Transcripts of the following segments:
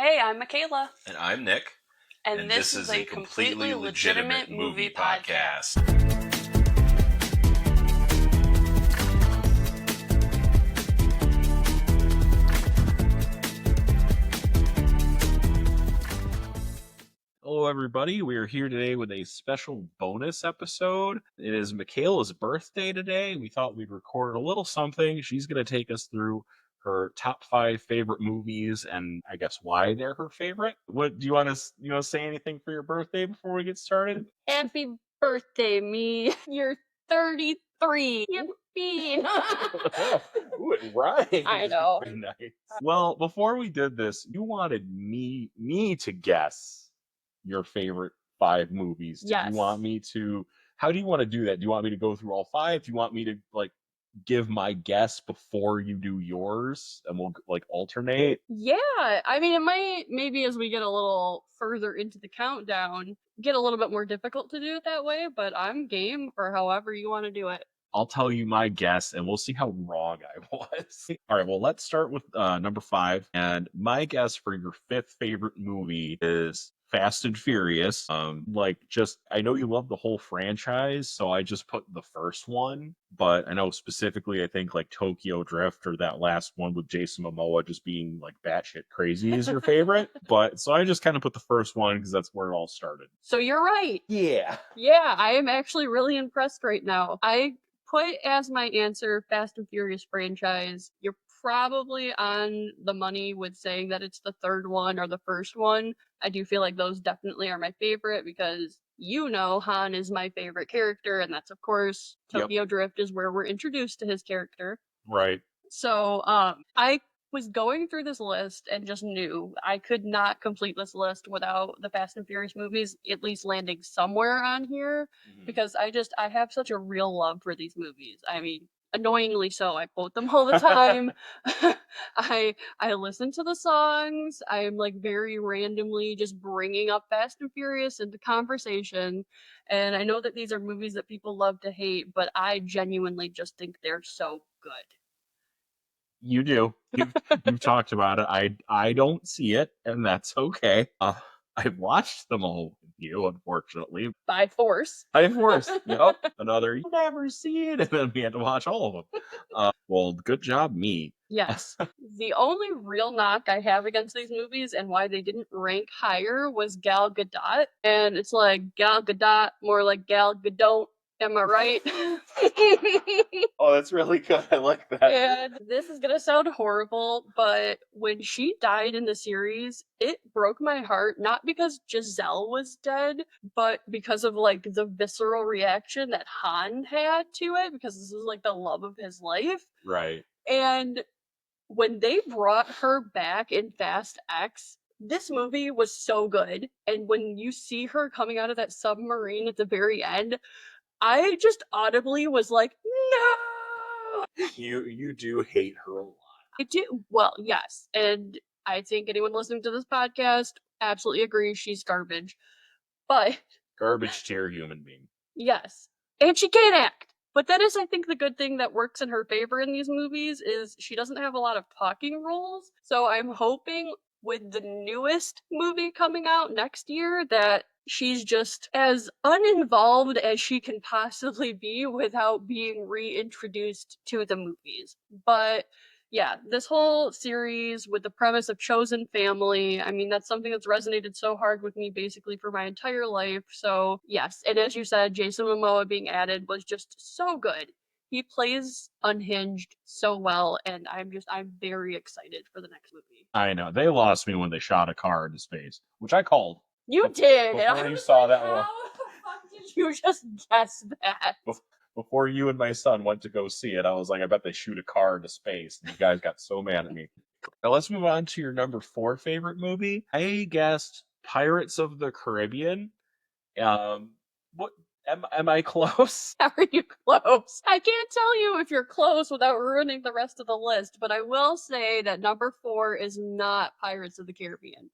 Hey, I'm Makaila. And I'm Nick. And this is a completely legitimate movie podcast. Hello, everybody. We are here today with a special bonus episode. It is Makaila's birthday today. We thought we'd record a little something. She's going to take us through her top 5 favorite movies and I guess why they're her favorite. What do you want to say anything for your birthday before we get started? Happy birthday, me. You're 33. Yippee. Ooh, it rhymes. I know. Very nice. Well, before we did this, you wanted me to guess your favorite 5 movies. Do Yes. you want me to? How do you want to do that? Do you want me to go through all 5? Do you want me to give my guess before you do yours, and we'll alternate? Yeah, I mean, it might, maybe as we get a little further into the countdown, get a little bit more difficult to do it that way, but I'm game for however you want to do it. I'll tell you my guess, and we'll see how wrong I was. All right, well, let's start with number 5. And my guess for your 5th favorite movie is Fast and Furious. I know you love the whole franchise, so I just put the first one. But I know specifically, I think Tokyo Drift or that last one with Jason Momoa just being batshit crazy is your favorite. But so I just kind of put the first one because that's where it all started. So you're right. Yeah. Yeah, I am actually really impressed right now. I put as my answer Fast and Furious franchise. You're probably on the money with saying that it's the third one or the first one. I do feel like those definitely are my favorite because Han is my favorite character, and that's of course Tokyo Drift is where we're introduced to his character. Right. So I was going through this list and just knew I could not complete this list without the Fast and Furious movies at least landing somewhere on here, because I have such a real love for these movies. I mean, annoyingly so. I quote them all the time. I listen to the songs. I'm very randomly just bringing up Fast and Furious into conversation. And I know that these are movies that people love to hate, but I genuinely just think they're so good. You do. You've talked about it. I don't see it, and that's okay. I've watched them all with you, unfortunately. By force. By force. Yep. Another, you never see it, and then we had to watch all of them. Well, good job, me. Yes. The only real knock I have against these movies and why they didn't rank higher was Gal Gadot. And it's Gal Gadot, more like Gal Gadot. Am I right? Oh, that's really good. I like that. And this is gonna sound horrible, but when she died in the series, it broke my heart, not because Giselle was dead, but because of the visceral reaction that Han had to it, because this is the love of his life. Right. And when they brought her back in Fast X, this movie was so good. And when you see her coming out of that submarine at the very end, I just audibly was like, no! You do hate her a lot. I do. Well, yes. And I think anyone listening to this podcast absolutely agrees she's garbage. But garbage tier human being. Yes. And she can't act. But that is, I think, the good thing that works in her favor in these movies is she doesn't have a lot of talking roles. So I'm hoping with the newest movie coming out next year that she's just as uninvolved as she can possibly be without being reintroduced to the movies. But yeah, this whole series with the premise of chosen family, I mean, that's something that's resonated so hard with me basically for my entire life. So yes, and as you said, Jason Momoa being added was just so good. He plays unhinged so well, and I'm very excited for the next movie. I know. They lost me when they shot a car into space, which I called. You did! Before you saw that one. How the fuck did you just guess that? Before you and my son went to go see it, I was like, I bet they shoot a car into space. And you guys got so mad at me. Now let's move on to your number 4 favorite movie. I guessed Pirates of the Caribbean. What am I close? How are you close? I can't tell you if you're close without ruining the rest of the list, but I will say that number 4 is not Pirates of the Caribbean.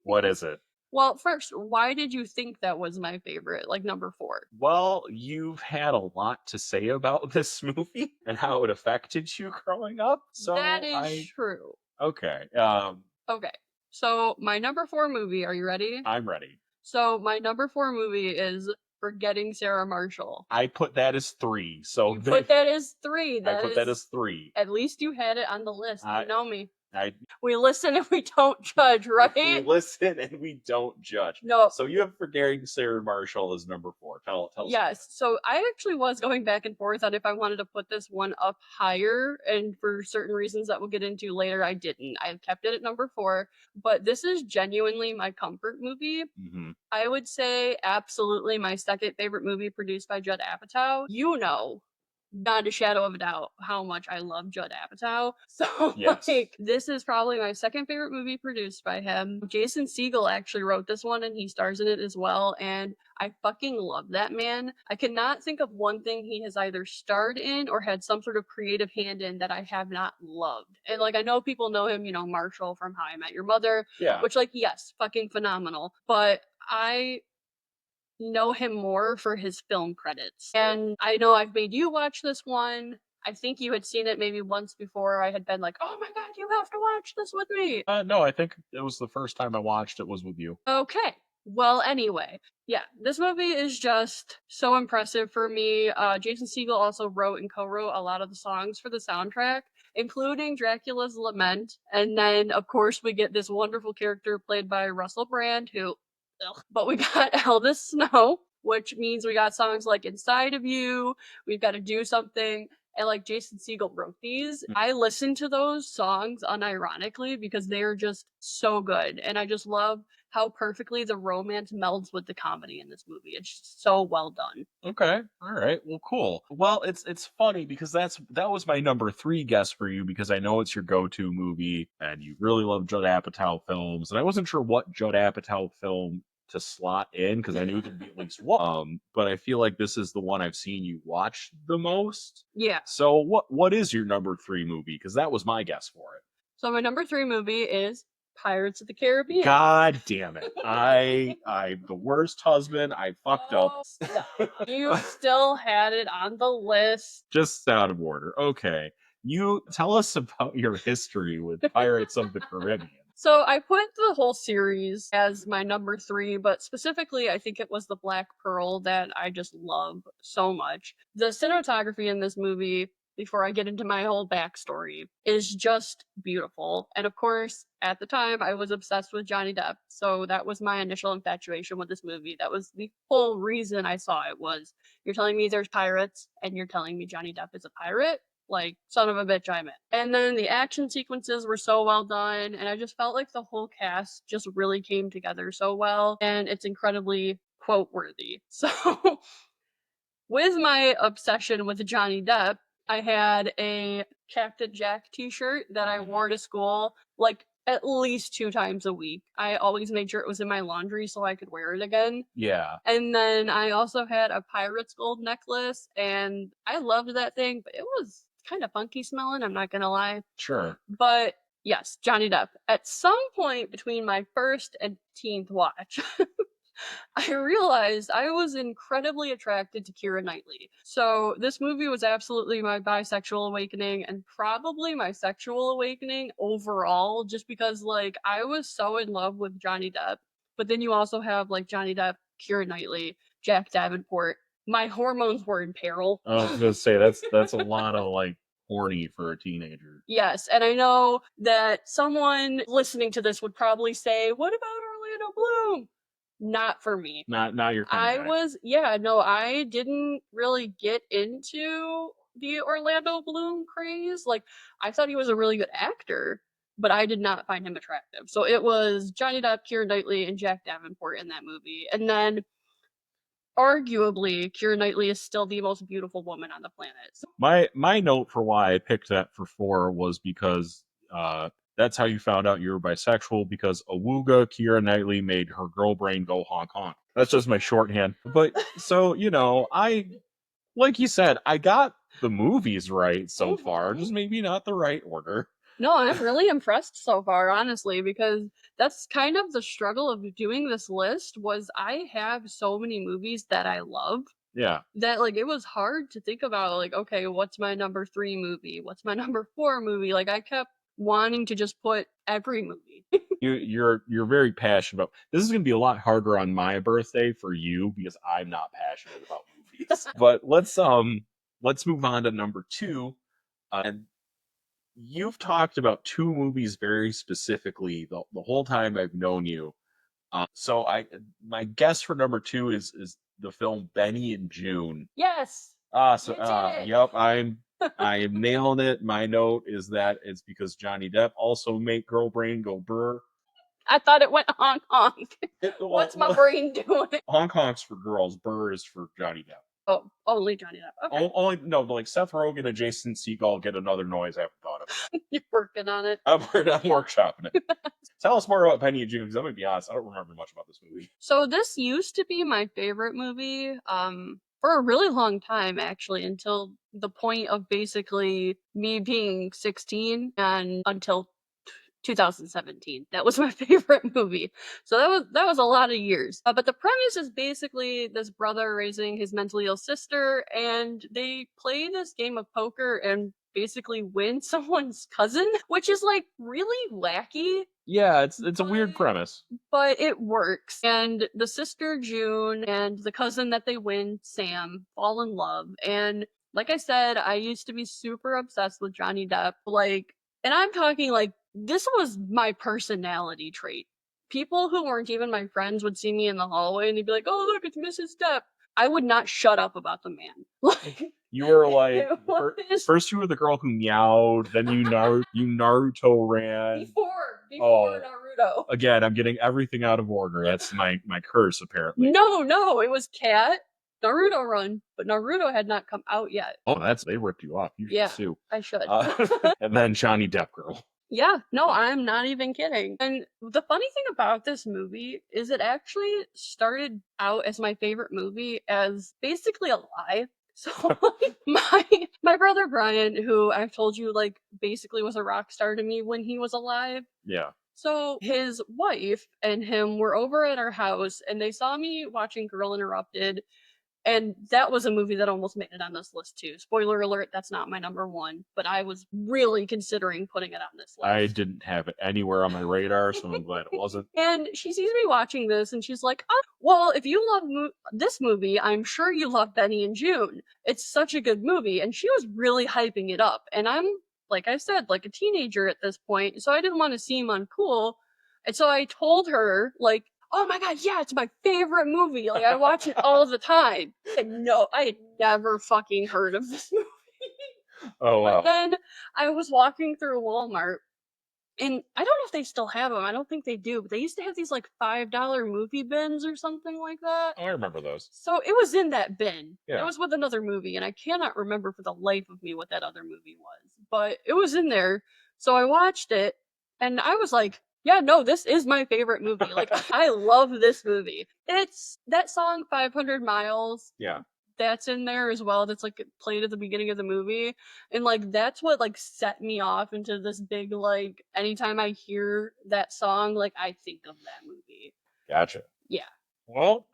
What is it? Well, first, why did you think that was my favorite, number 4? Well, you've had a lot to say about this movie and how it affected you growing up. So that is true. Okay. Okay. So my number 4 movie, are you ready? I'm ready. So my number 4 movie is Forgetting Sarah Marshall. I put that as 3. So You put that as 3. I That put that as is 3. at least you had it on the list. You I know me. I We listen and we don't judge, we right? listen and we don't judge. No. So you have Forgetting Sarah Marshall as number 4. Tell us why. Yes. So I actually was going back and forth on if I wanted to put this one up higher, and for certain reasons that we'll get into later, I didn't. I kept it at number 4, but this is genuinely my comfort movie. Mhm. I would say absolutely my second favorite movie produced by Judd Apatow. You know, not a shadow of a doubt how much I love Judd Apatow. So Yes. like this is probably my second favorite movie produced by him. Jason Segel actually wrote this one and he stars in it as well. And I fucking love that man. I cannot think of one thing he has either starred in or had some sort of creative hand in that I have not loved. And like I know people know him, you know, Marshall from How I Met Your Mother, Yeah. which like yes, fucking phenomenal. But I know him more for his film credits. And I know I've made you watch this one. I think you had seen it maybe once before. I had been like, "Oh my god, you have to watch this with me." No, I think it was the first time I watched it was with you. Okay. Well, anyway, yeah, this movie is just so impressive for me. Jason Segel also wrote and co-wrote a lot of the songs for the soundtrack, including Dracula's Lament. And then, of course, we get this wonderful character played by Russell Brand, who, ugh. But we got Elvis Snow, which means we got songs like Inside of You, We've Got to Do Something, and like Jason Segel wrote these. Mm. I listen to those songs unironically because they're just so good. And I just love how perfectly the romance melds with the comedy in this movie. It's just so well done. Okay. All right. Well, cool. Well, it's funny because that was my number 3 guess for you because I know it's your go-to movie and you really love Judd Apatow films, and I wasn't sure what Judd Apatow film to slot in because I knew there'd be at least one. But I feel like this is the one I've seen you watch the most. Yeah. So what is your number 3 movie? Because that was my guess for it. So my number 3 movie is Pirates of the Caribbean. God damn it. I'm the worst husband. I fucked up. Oh, stop. You still had it on the list. Just out of order. Okay. You tell us about your history with Pirates of the Caribbean. So I put the whole series as my number 3, but specifically I think it was the Black Pearl that I just love so much. The cinematography in this movie, before I get into my whole backstory, is just beautiful. And of course, at the time I was obsessed with Johnny Depp. So that was my initial infatuation with this movie. That was the whole reason I saw it was you're telling me there's pirates and you're telling me Johnny Depp is a pirate? Like, son of a bitch, I'm in. And then the action sequences were so well done, and I just felt like the whole cast just really came together so well, and it's incredibly quote worthy. So, with my obsession with Johnny Depp, I had a Captain Jack t shirt that I wore to school like at least 2 times a week. I always made sure it was in my laundry so I could wear it again. Yeah. And then I also had a pirate's gold necklace, and I loved that thing, but it was kind of funky smelling, I'm not gonna lie. Sure. But yes, Johnny Depp. At some point between my first and 10th watch, I realized I was incredibly attracted to Keira Knightley. So this movie was absolutely my bisexual awakening and probably my sexual awakening overall, just because like I was so in love with Johnny Depp. But then you also have like Johnny Depp, Keira Knightley, Jack Davenport. My hormones were in peril. I was gonna say that's a lot of like horny for a teenager. Yes, and I know that someone listening to this would probably say, "What about Orlando Bloom?" Not for me. Not your kind of guy. Yeah, no, I didn't really get into the Orlando Bloom craze. Like, I thought he was a really good actor, but I did not find him attractive. So it was Johnny Depp, Keira Knightley, and Jack Davenport in that movie. And then, arguably, Keira Knightley is still the most beautiful woman on the planet. So, My note for why I picked that for 4 was because that's how you found out you were bisexual because Awooga Keira Knightley made her girl brain go honk honk. That's just my shorthand. But so, I like you said, I got the movies right so far, just maybe not the right order. no, I'm really impressed so far, honestly, because that's kind of the struggle of doing this list was I have so many movies that I love Yeah. that like it was hard to think about like okay, what's my number 3 movie? What's my number 4 movie? Like I kept wanting to just put every movie. You're very passionate about this. Is going to be a lot harder on my birthday for you because I'm not passionate about movies. But let's move on to number two. And you've talked about two movies very specifically the whole time I've known you. So my guess for number two is the film Benny and June. Yes. So You did it. yep, I am nailing it. My note is that it's because Johnny Depp also made Girl Brain go brr. I thought it went honk honk. Well, What's my brain doing? Hong Kong's for girls, Burr is for Johnny Depp. Oh, only Johnny Depp. Okay. Only no, like Seth Rogen and Jason Segel get another noise I haven't thought of. You're working on it. I'm workshopping it. Tell us more about Penny and June, because I'm gonna be honest, I don't remember much about this movie. So this used to be my favorite movie, for a really long time actually, until the point of basically me being 16 and until 2017. That was my favorite movie. So that was a lot of years. But the premise is basically this brother raising his mentally ill sister, and they play this game of poker and basically win someone's cousin, which is like really wacky. Yeah, it's a weird premise. But it works. And the sister June and the cousin that they win, Sam, fall in love. And like I said, I used to be super obsessed with Johnny Depp. Like, and I'm talking like this was my personality trait. People who weren't even my friends would see me in the hallway and they'd be like, "Oh, look, it's Mrs. Depp." I would not shut up about the man. Like, you were like was... first you were the girl who meowed, then you Naruto ran. Before Naruto. Again, I'm getting everything out of order. That's my curse apparently. No, it was Cat. Naruto run, but Naruto had not come out yet. Oh, they ripped you off. You should sue. I should. And then Johnny Depp girl. Yeah, no, I'm not even kidding. And the funny thing about this movie is it actually started out as my favorite movie as basically a lie. So like, my brother Brian, who I've told you like basically was a rock star to me when he was alive. Yeah. So his wife and him were over at our house and they saw me watching Girl Interrupted. And that was a movie that almost made it on this list too. Spoiler alert, that's not my number one, but I was really considering putting it on this list. I didn't have it anywhere on my radar, so I'm glad it wasn't. And she sees me watching this and she's like, "Oh, well, if you love this movie, I'm sure you love Benny and June. It's such a good movie." And she was really hyping it up. And I'm, like I said, like a teenager at this point, so I didn't want to seem uncool. And so I told her, like, "Oh my god, yeah, it's my favorite movie. Like, I watch it all the time." And no, I had never fucking heard of this movie. Oh, wow. But then I was walking through Walmart, and I don't know if they still have them. I don't think they do, but they used to have these, like, $5 movie bins or something like that. Oh, I remember those. So it was in that bin. Yeah. It was with another movie, and I cannot remember for the life of me what that other movie was. But it was in there, so I watched it, and I was like, yeah, no, this is my favorite movie. Like, I love this movie. It's that song 500 Miles. Yeah. That's in there as well. That's like played at the beginning of the movie. And like that's what like set me off into this big like anytime I hear that song, like I think of that movie. Gotcha. Yeah. Well,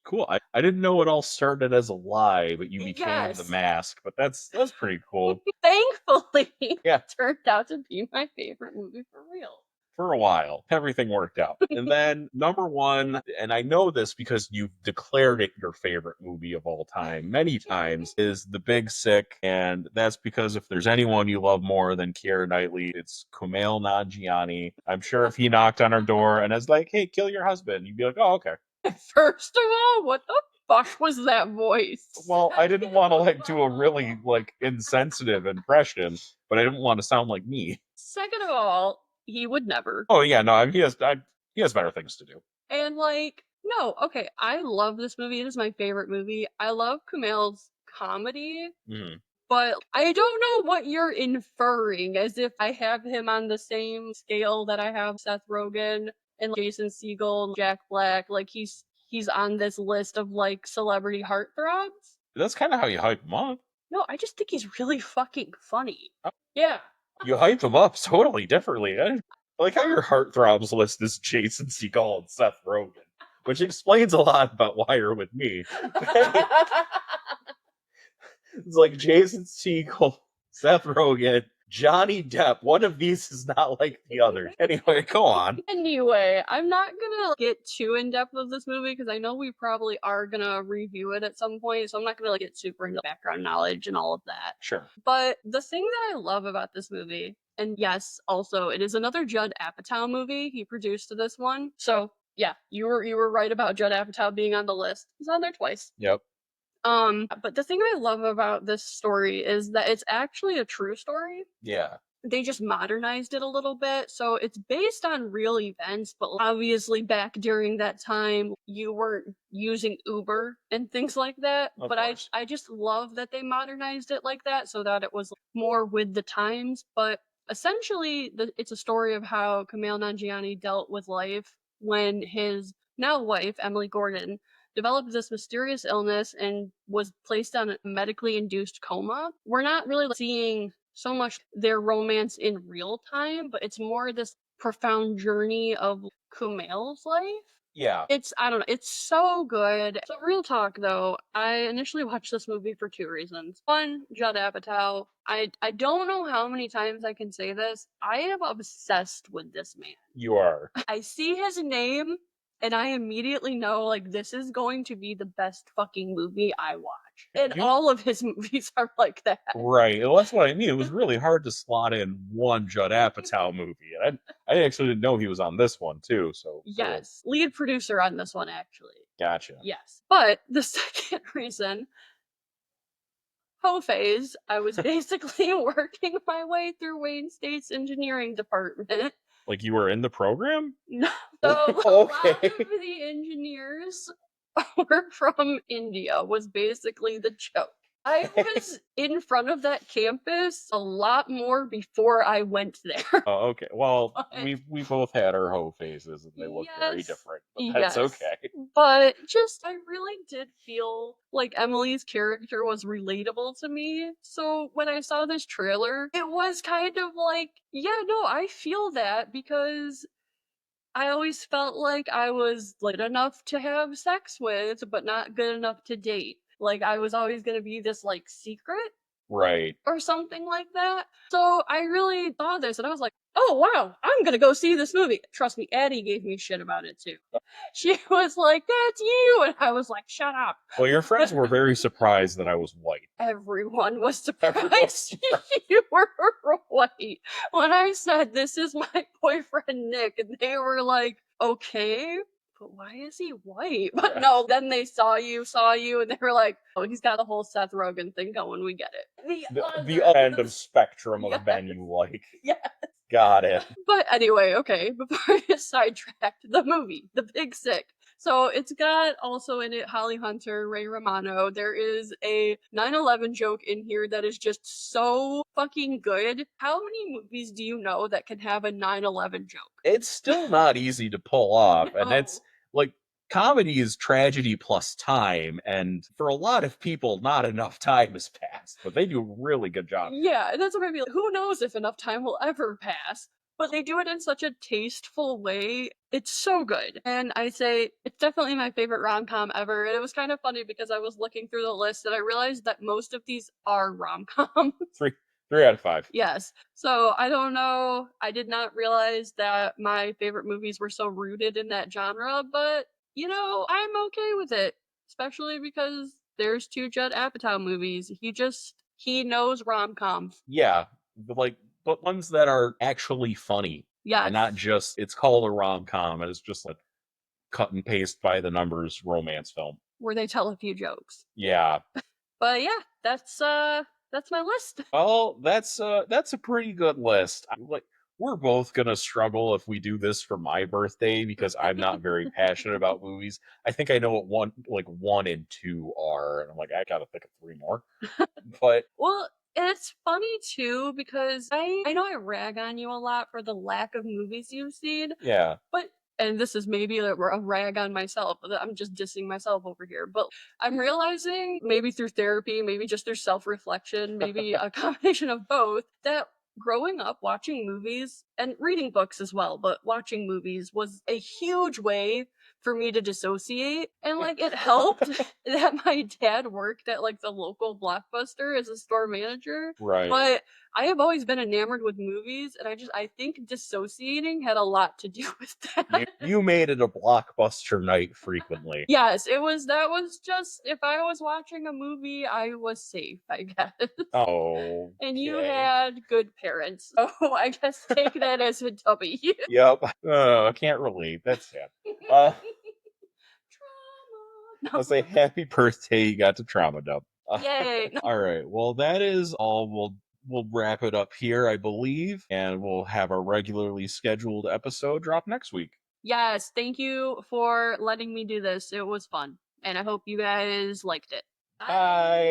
cool. I didn't know it all started as a lie, but you became the mask. But that's pretty cool. Thankfully, yeah, it turned out to be my favorite movie for real. For a while, everything worked out. And then number one, and I know this because you've declared it your favorite movie of all time many times, is The Big Sick. And that's because if there's anyone you love more than Keira Knightley, it's Kumail Nanjiani. I'm sure if he knocked on our door and was like, "Hey, kill your husband," you'd be like, "Oh, okay." First of all, what the fuck was that voice? Well, I didn't want to like do a really like insensitive impression, but I didn't want to sound like me. Second of all, he would never. Oh yeah, no, I mean, he has better things to do. And like, no, okay, I love this movie. It is my favorite movie. I love Kumail's comedy, but I don't know what you're inferring, as if I have him on the same scale that I have Seth Rogen and Jason Segel and Jack Black. Like he's on this list of like celebrity heartthrobs. That's kind of how you hype him up. No, I just think he's really fucking funny. Yeah. You hype him up totally differently. I like how your heartthrobs list is Jason Segel and Seth Rogen, which explains a lot about why you're with me. It's like Jason Segel, Seth Rogen, Johnny Depp. One of these is not like the other. Anyway, go on. Anyway, I'm not gonna get too in depth with this movie because I know we probably are gonna review it at some point, so I'm not gonna like get super into background knowledge and all of that. Sure. But the thing that I love about this movie, and yes, also it is another Judd Apatow movie. He produced this one, so yeah, you were right about Judd Apatow being on the list. He's on there twice. Yep. But the thing I love about this story is that it's actually a true story. Yeah. They just modernized it a little bit. So it's based on real events, but obviously back during that time, you weren't using Uber and things like that. Of But I course. I just love that they modernized it like that so that it was more with the times. But essentially, it's a story of how Kumail Nanjiani dealt with life when his now wife, Emily Gordon, developed this mysterious illness and was placed on a medically induced coma. We're not really seeing so much their romance in real time, but it's more this profound journey of Kumail's life. Yeah. I don't know, it's so good. So real talk though, I initially watched this movie for two reasons. One, Judd Apatow. I don't know how many times I can say this. I am obsessed with this man. You are. I see his name and I immediately know like this is going to be the best fucking movie I watch. And You all of his movies are like that. right. Well, that's what I mean. It was really hard to slot in one Judd Apatow movie, and I actually didn't know he was on this one too. So cool. Yes, lead producer on this one actually. Gotcha. Yes. But the second reason, whole phase, I was basically working my way through Wayne State's engineering department. Like you were in the program? No. So a lot Okay. of the engineers were from India was basically the joke. I was in front of that campus a lot more before I went there. Oh, okay. Well, But we both had our hoe phases, and they look very yes, different, but that's yes. okay. But just, I really did feel like Emily's character was relatable to me. So when I saw this trailer, it was kind of like, yeah, no, I feel that because I always felt like I was good enough to have sex with, but not good enough to date. Like I was always gonna be this like secret Right. or something like that. So I really saw this and I was like, oh wow, I'm gonna go see this movie. Trust me, Addie gave me shit about it too. She was like, that's you. And I was like, shut up. Well, your friends were very surprised that I was white. Everyone was Everyone was surprised you were white. When I said, this is my boyfriend Nick, and they were like, okay, but why is he white? But no, then they saw you, and they were like, oh, he's got the whole Seth Rogen thing going. We get it. The other end of spectrum of Yes. men you like. Yes. Got it. But anyway, okay, before I get sidetracked, the movie, The Big Sick. So it's got also in it Holly Hunter, Ray Romano. There is a 9/11 joke in here that is just so fucking good. How many movies do you know that can have a 9/11 joke? It's still not easy to pull off, and it's No. like comedy is tragedy plus time, and for a lot of people, not enough time has passed, but they do a really good job. Yeah, and that's what I mean. Who knows if enough time will ever pass? But they do it in such a tasteful way. It's so good. And I say it's definitely my favorite rom-com ever. And it was kind of funny because I was looking through the list and I realized that most of these are rom-coms. Three out of five. Yes. So I don't know. I did not realize that my favorite movies were so rooted in that genre, but you know, I'm okay with it. Especially because there's two Judd Apatow movies. He knows rom-coms. Yeah, but ones that are actually funny and not Yes. just it's called a rom com and it's just like cut and paste by the numbers romance film. Where they tell a few jokes. Yeah. But yeah, that's my list. Well, that's a pretty good list. Like we're both gonna struggle if we do this for my birthday because I'm not very passionate about movies. I think I know what one and two are, and I'm like, I gotta think of three more. But Well, and it's funny too because I know I rag on you a lot for the lack of movies you've seen, yeah, but and this is maybe a rag on myself. I'm just dissing myself over here. But I'm realizing maybe through therapy, maybe just through self reflection, maybe a combination of both, that growing up watching movies and reading books as well, but watching movies was a huge way for me to dissociate. And like it helped that my dad worked at like the local Blockbuster as a store manager. Right. But I have always been enamored with movies, and I think dissociating had a lot to do with You that. you made it a blockbuster night frequently. Yes, it was that was just if I was watching a movie, I was safe, I guess. And you Okay. had good parents, so I guess take that as a W. Yep. I can't relate. That's sad. Uh, I'll say Trauma. No. happy birthday. You got to trauma dump. Yay. No. All right. Well, that is all. We'll wrap it up here, I believe, and we'll have our regularly scheduled episode drop next week. Yes, thank you for letting me do this. It was fun, and I hope you guys liked it. Bye. Bye.